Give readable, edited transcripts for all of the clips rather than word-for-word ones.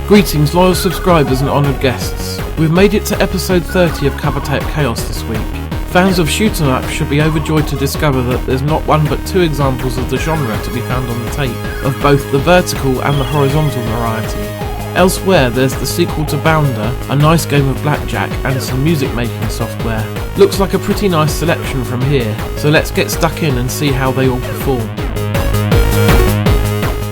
Greetings loyal subscribers and honoured guests. We've made it to episode 30 of Covertape Chaos this week. Fans of shoot 'em up should be overjoyed to discover that there's not one but two examples of the genre to be found on the tape, of both the vertical and the horizontal variety. Elsewhere there's the sequel to Rebounder, a nice game of Blackjack and some music making software. Looks like a pretty nice selection from here, so let's get stuck in and see how they all perform.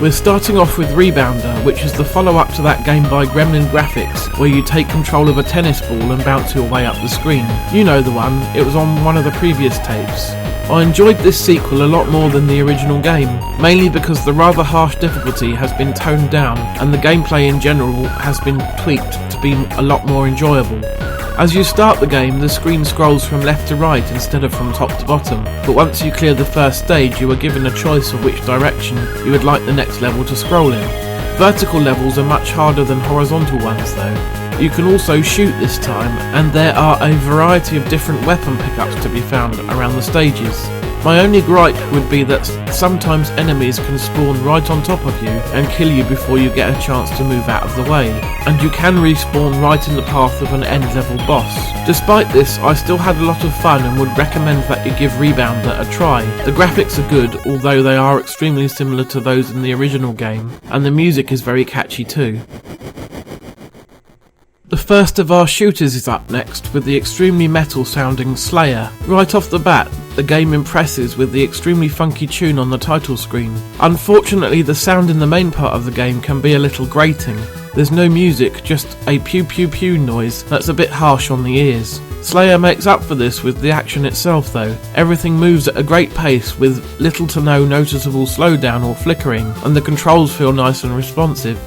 We're starting off with Rebounder, which is the follow-up to that game by Gremlin Graphics, where you take control of a tennis ball and bounce your way up the screen. You know the one, it was on one of the previous tapes. I enjoyed this sequel a lot more than the original game, mainly because the rather harsh difficulty has been toned down and the gameplay in general has been tweaked to be a lot more enjoyable. As you start the game, the screen scrolls from left to right instead of from top to bottom, but once you clear the first stage you are given a choice of which direction you would like the next level to scroll in. Vertical levels are much harder than horizontal ones though. You can also shoot this time, and there are a variety of different weapon pickups to be found around the stages. My only gripe would be that sometimes enemies can spawn right on top of you and kill you before you get a chance to move out of the way, and you can respawn right in the path of an end level boss. Despite this, I still had a lot of fun and would recommend that you give Rebounder a try. The graphics are good, although they are extremely similar to those in the original game, and the music is very catchy too. The first of our shooters is up next with the extremely metal sounding Slayer. Right off the bat, the game impresses with the extremely funky tune on the title screen. Unfortunately, the sound in the main part of the game can be a little grating. There's no music, just a pew pew pew noise that's a bit harsh on the ears. Slayer makes up for this with the action itself though. Everything moves at a great pace with little to no noticeable slowdown or flickering, and the controls feel nice and responsive.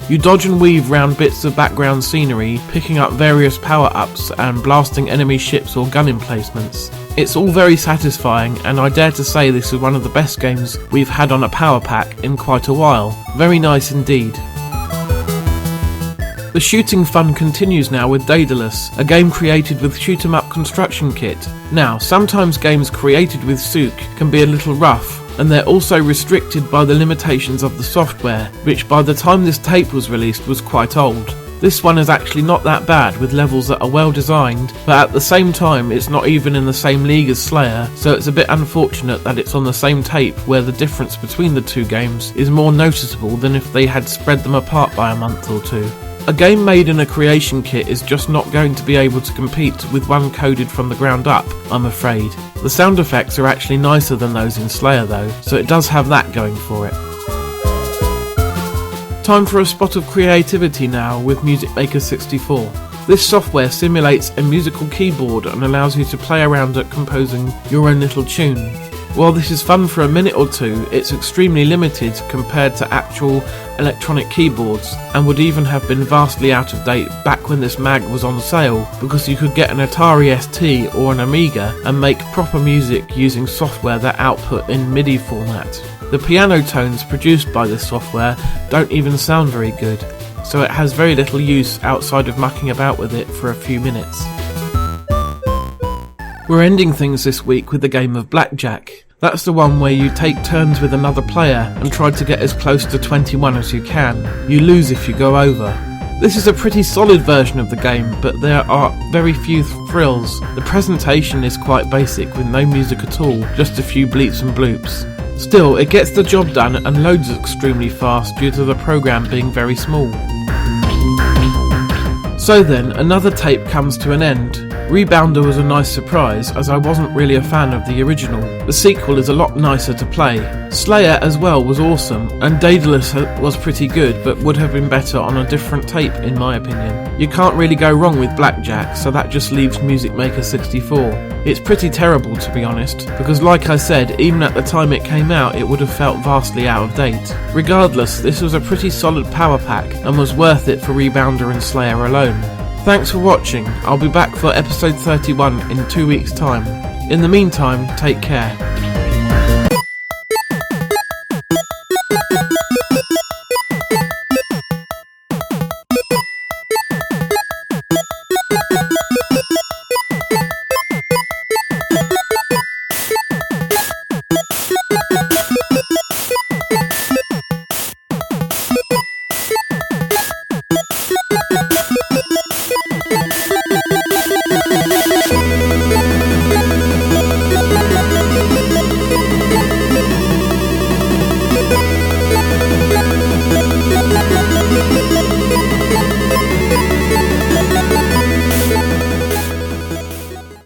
You dodge and weave round bits of background scenery, picking up various power-ups and blasting enemy ships or gun emplacements. It's all very satisfying, and I dare to say this is one of the best games we've had on a power pack in quite a while. Very nice indeed. The shooting fun continues now with Daedalus, a game created with shoot 'em up construction kit. Now, sometimes games created with Souk can be a little rough, and they're also restricted by the limitations of the software, which by the time this tape was released was quite old. This one is actually not that bad, with levels that are well designed, but at the same time it's not even in the same league as Slayer, so it's a bit unfortunate that it's on the same tape where the difference between the two games is more noticeable than if they had spread them apart by a month or two. A game made in a creation kit is just not going to be able to compete with one coded from the ground up, I'm afraid. The sound effects are actually nicer than those in Slayer though, so it does have that going for it. Time for a spot of creativity now with Musicmaker 64. This software simulates a musical keyboard and allows you to play around at composing your own little tune. While this is fun for a minute or two, it's extremely limited compared to actual electronic keyboards, and would even have been vastly out of date back when this mag was on sale, because you could get an Atari ST or an Amiga and make proper music using software that output in MIDI format. The piano tones produced by this software don't even sound very good, so it has very little use outside of mucking about with it for a few minutes. We're ending things this week with the game of Blackjack. That's the one where you take turns with another player and try to get as close to 21 as you can. You lose if you go over. This is a pretty solid version of the game, but there are very few thrills. The presentation is quite basic with no music at all, just a few bleeps and bloops. Still, it gets the job done and loads extremely fast due to the program being very small. So then, another tape comes to an end. Rebounder was a nice surprise, as I wasn't really a fan of the original. The sequel is a lot nicer to play. Slayer as well was awesome, and Daedalus was pretty good, but would have been better on a different tape in my opinion. You can't really go wrong with Blackjack, so that just leaves Musicmaker 64. It's pretty terrible to be honest, because like I said, even at the time it came out it would have felt vastly out of date. Regardless, this was a pretty solid power pack, and was worth it for Rebounder and Slayer alone. Thanks for watching. I'll be back for episode 31 in 2 weeks' time. In the meantime, take care.